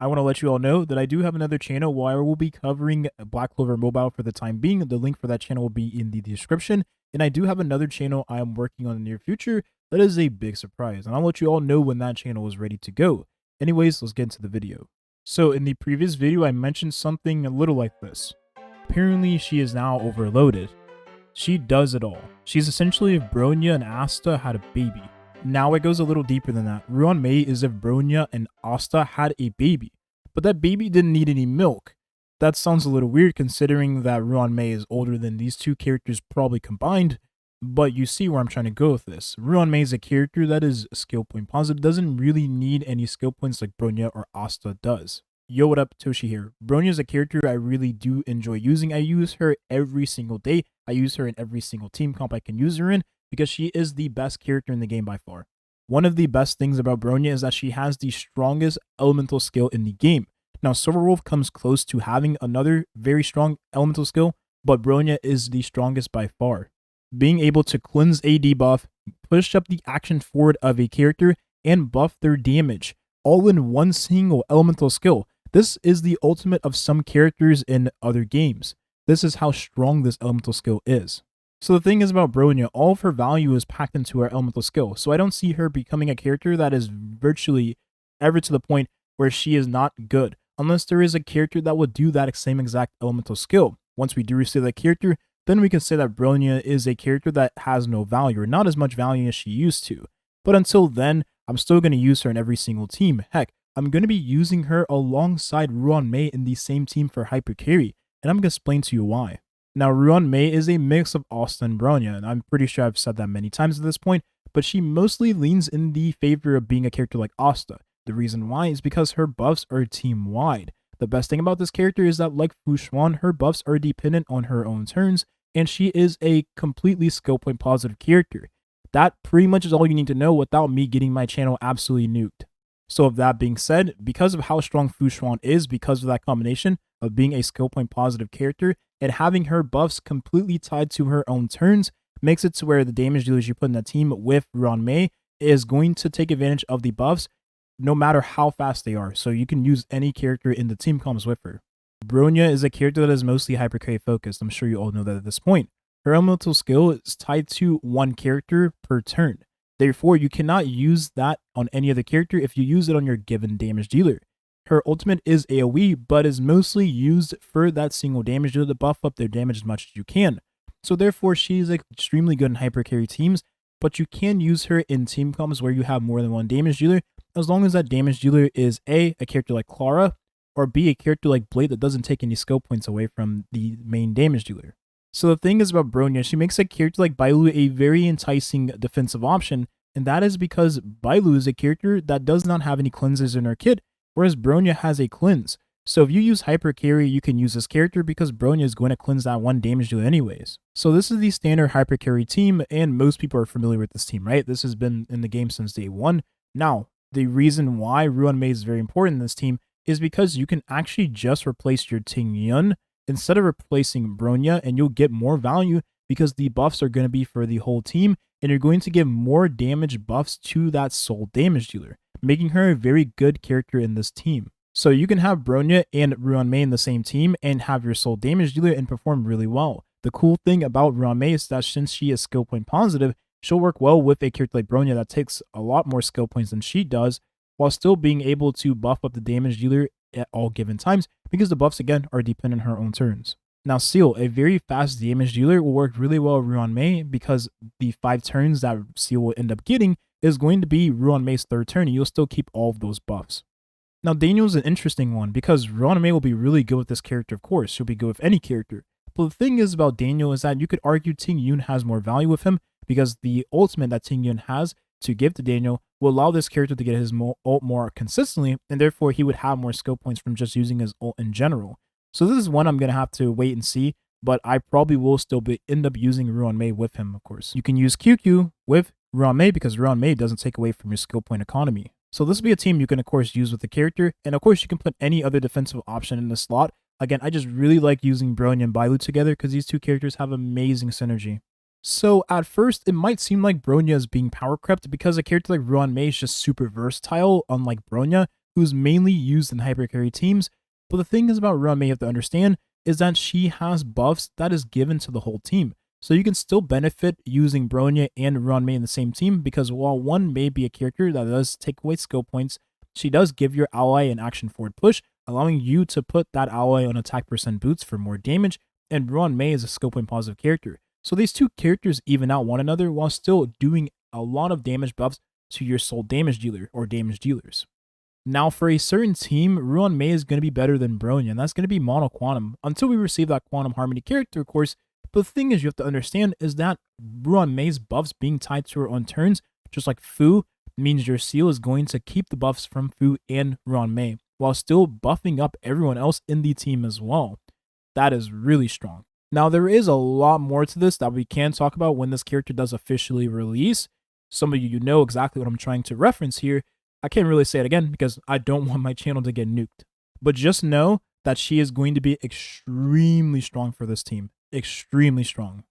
I want to let you all know that I do have another channel where I will be covering Black Clover Mobile for the time being. The link for that channel will be in the description. And I do have another channel I am working on in the near future that is a big surprise. And I'll let you all know when that channel is ready to go. Anyways, let's get into the video. So in the previous video, I mentioned something a little like this. Apparently, she is now overloaded. She does it all. She's essentially if Bronya and Asta had a baby. Now it goes a little deeper than that. Ruan Mei is if Bronya and Asta had a baby, but that baby didn't need any milk. That sounds a little weird considering that Ruan Mei is older than these two characters probably combined, but you see where I'm trying to go with this. Ruan Mei is a character that is skill point positive, doesn't really need any skill points like Bronya or Asta does. Yo, what up, Toshi here. Bronya is a character I really do enjoy using. I use her every single day. I use her in every single team comp I can use her in because she is the best character in the game by far. One of the best things about Bronya is that she has the strongest elemental skill in the game. Now, Silverwolf comes close to having another very strong elemental skill, but Bronya is the strongest by far. Being able to cleanse a debuff, push up the action forward of a character, and buff their damage, all in one single elemental skill. This is the ultimate of some characters in other games. This is how strong this elemental skill is. So the thing is about Bronya, all of her value is packed into her elemental skill. So I don't see her becoming a character that is virtually ever to the point where she is not good. Unless there is a character that would do that same exact elemental skill. Once we do receive that character, then we can say that Bronya is a character that has no value, or not as much value as she used to. But until then, I'm still going to use her in every single team. Heck, I'm going to be using her alongside Ruan Mei in the same team for hyper carry, and I'm going to explain to you why. Now, Ruan Mei is a mix of Asta and Bronya, and I'm pretty sure I've said that many times at this point, but she mostly leans in the favor of being a character like Asta. The reason why is because her buffs are team-wide. The best thing about this character is that, like Fu Xuan, her buffs are dependent on her own turns, and she is a completely skill point positive character. That pretty much is all you need to know without me getting my channel absolutely nuked. So with that being said, because of how strong Fu Xuan is, because of that combination of being a skill point positive character and having her buffs completely tied to her own turns, makes it to where the damage dealers you put in that team with Ruan Mei is going to take advantage of the buffs no matter how fast they are. So you can use any character in the team comps with her. Bronya is a character that is mostly hyper carry focused. I'm sure you all know that at this point. Her elemental skill is tied to one character per turn. Therefore, you cannot use that on any other character if you use it on your given damage dealer. Her ultimate is AoE, but is mostly used for that single damage dealer to buff up their damage as much as you can. So therefore, she is extremely good in hyper carry teams, but you can use her in team comps where you have more than one damage dealer, as long as that damage dealer is A, a character like Clara, or B, a character like Blade that doesn't take any skill points away from the main damage dealer. So the thing is about Bronya, she makes a character like Bailu a very enticing defensive option, and that is because Bailu is a character that does not have any cleanses in her kit, whereas Bronya has a cleanse. So if you use hyper carry, you can use this character because Bronya is going to cleanse that one damage dealer anyways. So this is the standard hyper carry team, and most people are familiar with this team, right? This has been in the game since day one. Now, the reason why Ruan Mei is very important in this team is because you can actually just replace your Ting Yun instead of replacing Bronya, and you'll get more value because the buffs are going to be for the whole team, and you're going to give more damage buffs to that sole damage dealer, making her a very good character in this team. So you can have Bronya and Ruan Mei in the same team and have your sole damage dealer and perform really well. The cool thing about Ruan Mei is that since she is skill point positive, she'll work well with a character like Bronya that takes a lot more skill points than she does, while still being able to buff up the damage dealer at all given times, because the buffs again are dependent on her own turns. Now Seal, a very fast damage dealer, will work really well with Ruan Mei because the 5 turns that Seal will end up getting is going to be Ruan Mei's 3rd turn, and you'll still keep all of those buffs. Now Daniel's an interesting one because Ruan Mei will be really good with this character, of course. She'll be good with any character. But the thing is about Daniel is that you could argue Ting Yun has more value with him because the ultimate that Ting Yun has to give to Daniel will allow this character to get his ult more consistently, and therefore he would have more skill points from just using his ult in general. So this is one I'm going to have to wait and see, but I probably will still end up using Ruan Mei with him, of course. You can use QQ with Ruan Mei because Ruan Mei doesn't take away from your skill point economy. So this will be a team you can, of course, use with the character, and of course you can put any other defensive option in the slot. Again, I just really like using Bronya and Bailu together because these two characters have amazing synergy. So at first, it might seem like Bronya is being power crept because a character like Ruan Mei is just super versatile, unlike Bronya, who's mainly used in hypercarry teams. But the thing is about Ruan Mei you have to understand is that she has buffs that is given to the whole team. So you can still benefit using Bronya and Ruan Mei in the same team, because while one may be a character that does take away skill points, she does give your ally an action forward push, allowing you to put that ally on attack percent boots for more damage, and Ruan Mei is a skill point positive character. So these two characters even out one another while still doing a lot of damage buffs to your sole damage dealer or damage dealers. Now, for a certain team, Ruan Mei is going to be better than Bronya, and that's going to be Mono Quantum, until we receive that Quantum Harmony character, of course. But the thing is, you have to understand is that Ruan Mei's buffs being tied to her on turns, just like Fu, means your seal is going to keep the buffs from Fu and Ruan Mei, while still buffing up everyone else in the team as well. That is really strong. Now, there is a lot more to this that we can talk about when this character does officially release. Some of you know exactly what I'm trying to reference here. I can't really say it again because I don't want my channel to get nuked. But just know that she is going to be extremely strong for this team. Extremely strong.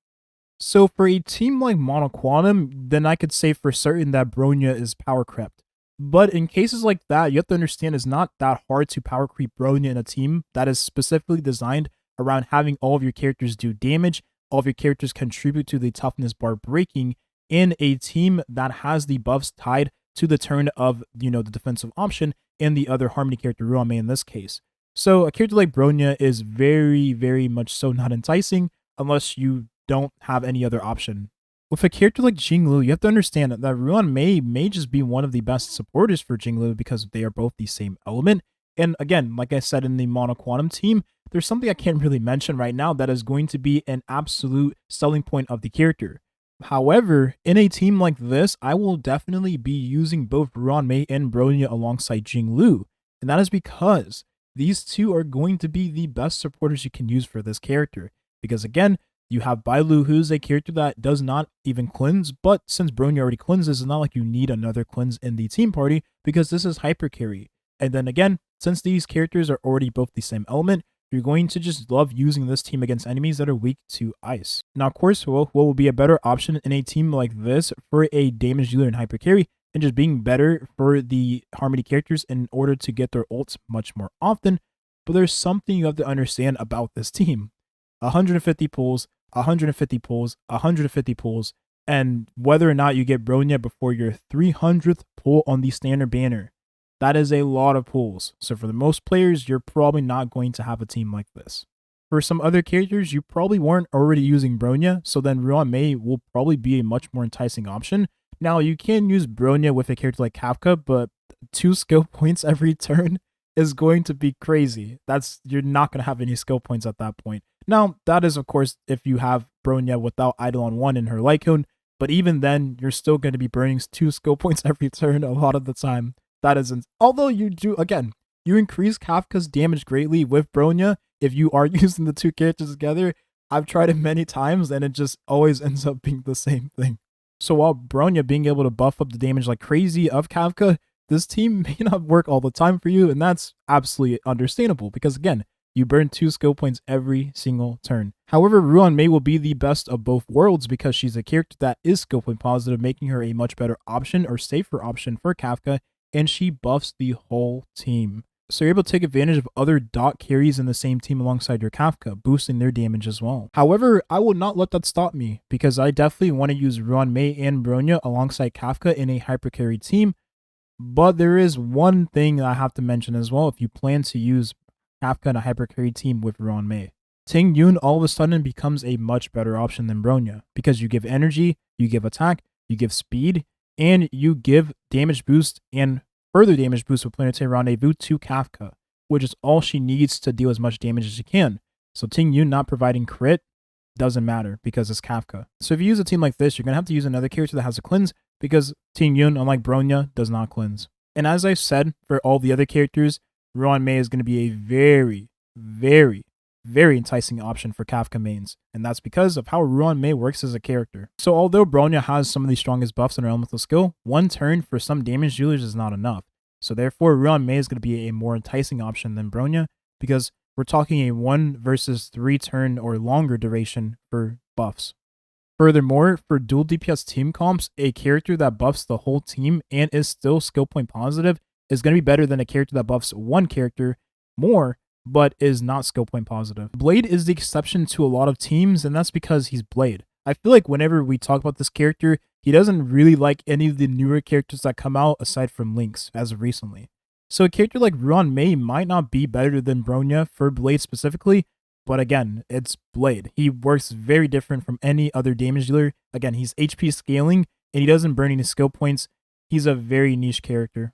So for a team like Mono Quantum, then I could say for certain that Bronya is power crept. But in cases like that, you have to understand it's not that hard to power creep Bronya in a team that is specifically designed around having all of your characters do damage, all of your characters contribute to the toughness bar breaking, in a team that has the buffs tied to the turn of, the defensive option and the other Harmony character, Ruan Mei in this case. So a character like Bronya is very, very much so not enticing unless you don't have any other option. With a character like Jingliu, you have to understand that Ruan Mei may just be one of the best supporters for Jingliu because they are both the same element. And again, like I said in the Mono Quantum team, there's something I can't really mention right now that is going to be an absolute selling point of the character. However, in a team like this, I will definitely be using both Ruan Mei and Bronya alongside Jingliu. And that is because these two are going to be the best supporters you can use for this character. Because again, you have Bailu, who's a character that does not even cleanse, but since Bronya already cleanses, it's not like you need another cleanse in the team party because this is hyper carry. And then again, since these characters are already both the same element, you're going to just love using this team against enemies that are weak to ice. Now, of course, what will be a better option in a team like this for a damage dealer in hyper carry and just being better for the Harmony characters in order to get their ults much more often. But there's something you have to understand about this team. 150 pulls, 150 pulls, 150 pulls, and whether or not you get Bronya before your 300th pull on the standard banner. That is a lot of pulls. So for the most players, you're probably not going to have a team like this. For some other characters, you probably weren't already using Bronya, so then Ruan Mei will probably be a much more enticing option. Now, you can use Bronya with a character like Kafka, but 2 skill points every turn is going to be crazy. You're not going to have any skill points at that point. Now, that is, of course, if you have Bronya without Eidolon 1 in her Lycone, but even then, you're still going to be burning 2 skill points every turn a lot of the time. That isn't. Although you do, again, you increase Kafka's damage greatly with Bronya if you are using the two characters together. I've tried it many times and it just always ends up being the same thing. So while Bronya being able to buff up the damage like crazy of Kafka, this team may not work all the time for you, and that's absolutely understandable because again, you burn 2 skill points every single turn. However, Ruan Mei will be the best of both worlds because she's a character that is skill point positive, making her a much better option or safer option for Kafka, and she buffs the whole team. So you're able to take advantage of other DoT carries in the same team alongside your Kafka, boosting their damage as well. However, I will not let that stop me, because I definitely want to use Ruan Mei and Bronya alongside Kafka in a hyper carry team. But there is one thing that I have to mention as well if you plan to use Kafka in a hyper carry team with Ruan Mei. Ting Yun all of a sudden becomes a much better option than Bronya, because you give energy, you give attack, you give speed, and you give damage boost and further damage boost with Planetary Rendezvous to Kafka, which is all she needs to deal as much damage as she can. So Ting Yun not providing crit doesn't matter because it's Kafka. So if you use a team like this, you're going to have to use another character that has a cleanse because Ting Yun, unlike Bronya, does not cleanse. And as I've said, for all the other characters, Ruan Mei is going to be a very, very, very enticing option for Kafka mains, and that's because of how Ruan Mei works as a character. So although Bronya has some of the strongest buffs in her elemental skill, one turn for some damage dealers is not enough. So therefore, Ruan Mei is going to be a more enticing option than Bronya because we're talking a 1 versus 3 turn or longer duration for buffs. Furthermore, for dual DPS team comps, a character that buffs the whole team and is still skill point positive is going to be better than a character that buffs one character more, but is not skill point positive. Blade is the exception to a lot of teams, and that's because he's Blade. I feel like whenever we talk about this character, he doesn't really like any of the newer characters that come out aside from Lynx as of recently. So a character like Ruan Mei might not be better than Bronya for Blade specifically, but again, it's Blade. He works very different from any other damage dealer. Again, he's HP scaling, and he doesn't burn any skill points. He's a very niche character.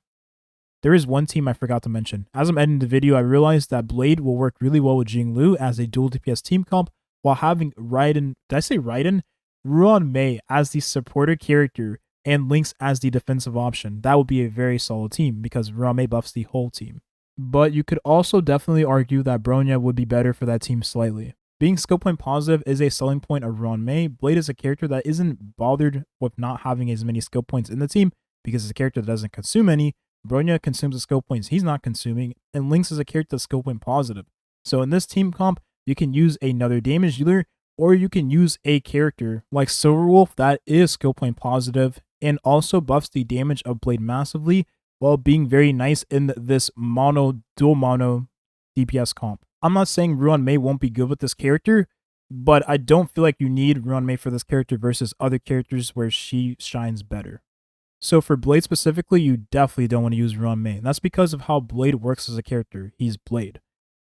There is one team I forgot to mention. As I'm editing the video, I realized that Blade will work really well with Jingliu as a dual DPS team comp, while having Ruan Mei as the supporter character and Lynx as the defensive option. That would be a very solid team because Ruan Mei buffs the whole team. But you could also definitely argue that Bronya would be better for that team slightly. Being skill point positive is a selling point of Ruan Mei. Blade is a character that isn't bothered with not having as many skill points in the team because it's a character that doesn't consume any. Bronya consumes the skill points he's not consuming, and Lynx is a character that's skill point positive. So in this team comp, you can use another damage dealer, or you can use a character like Silverwolf that is skill point positive and also buffs the damage of Blade massively while being very nice in this dual mono DPS comp. I'm not saying Ruan Mei won't be good with this character, but I don't feel like you need Ruan Mei for this character versus other characters where she shines better. So for Blade specifically, you definitely don't want to use Ruan Mei. That's because of how Blade works as a character. He's Blade.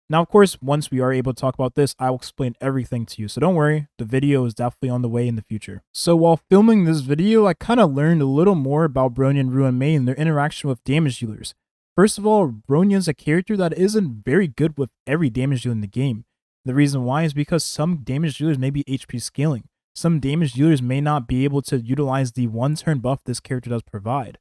Now, of course, once we are able to talk about this, I will explain everything to you. So don't worry, the video is definitely on the way in the future. So while filming this video, I kind of learned a little more about Bronya and Ruan Mei and their interaction with damage dealers. First of all, Bronya is a character that isn't very good with every damage dealer in the game. The reason why is because some damage dealers may be HP scaling. Some damage dealers may not be able to utilize the one-turn buff this character does provide.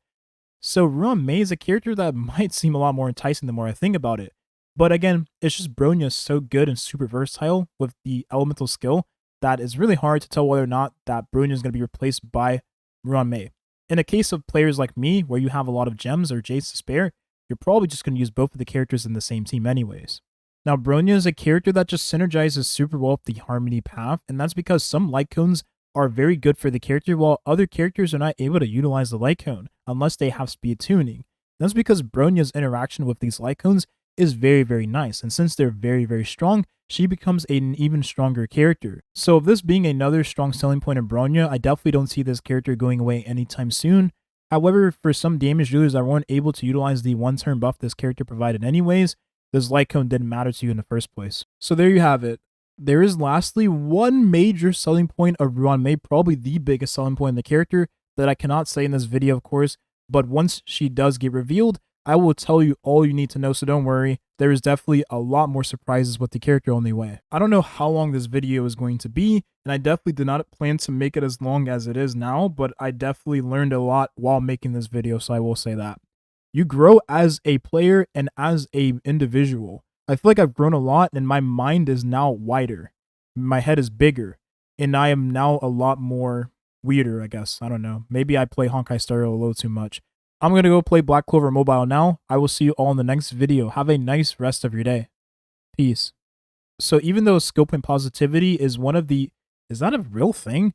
So Ruan Mei is a character that might seem a lot more enticing the more I think about it. But again, it's just Bronya so good and super versatile with the elemental skill that it's really hard to tell whether or not that Bronya is going to be replaced by Ruan Mei. In a case of players like me, where you have a lot of gems or Jades to spare, you're probably just going to use both of the characters in the same team anyways. Now, Bronya is a character that just synergizes super well with the Harmony path, and that's because some light cones are very good for the character, while other characters are not able to utilize the light cone unless they have speed tuning. That's because Bronya's interaction with these light cones is very, very nice, and since they're very, very strong, she becomes an even stronger character. So of this being another strong selling point of Bronya, I definitely don't see this character going away anytime soon. However, for some damage dealers that weren't able to utilize the one-turn buff this character provided anyways, this light cone didn't matter to you in the first place. So there you have it. There is lastly one major selling point of Ruan Mei, probably the biggest selling point in the character that I cannot say in this video, of course, but once she does get revealed, I will tell you all you need to know, so don't worry. There is definitely a lot more surprises with the character on the way. I don't know how long this video is going to be, and I definitely did not plan to make it as long as it is now, but I definitely learned a lot while making this video, so I will say that. You grow as a player and as an individual. I feel like I've grown a lot, and my mind is now wider. My head is bigger, and I am now a lot more weirder, I guess. I don't know. Maybe I play Honkai Star Rail a little too much. I'm going to go play Black Clover Mobile now. I will see you all in the next video. Have a nice rest of your day. Peace. So even though skill point positivity is one of the... Is that a real thing?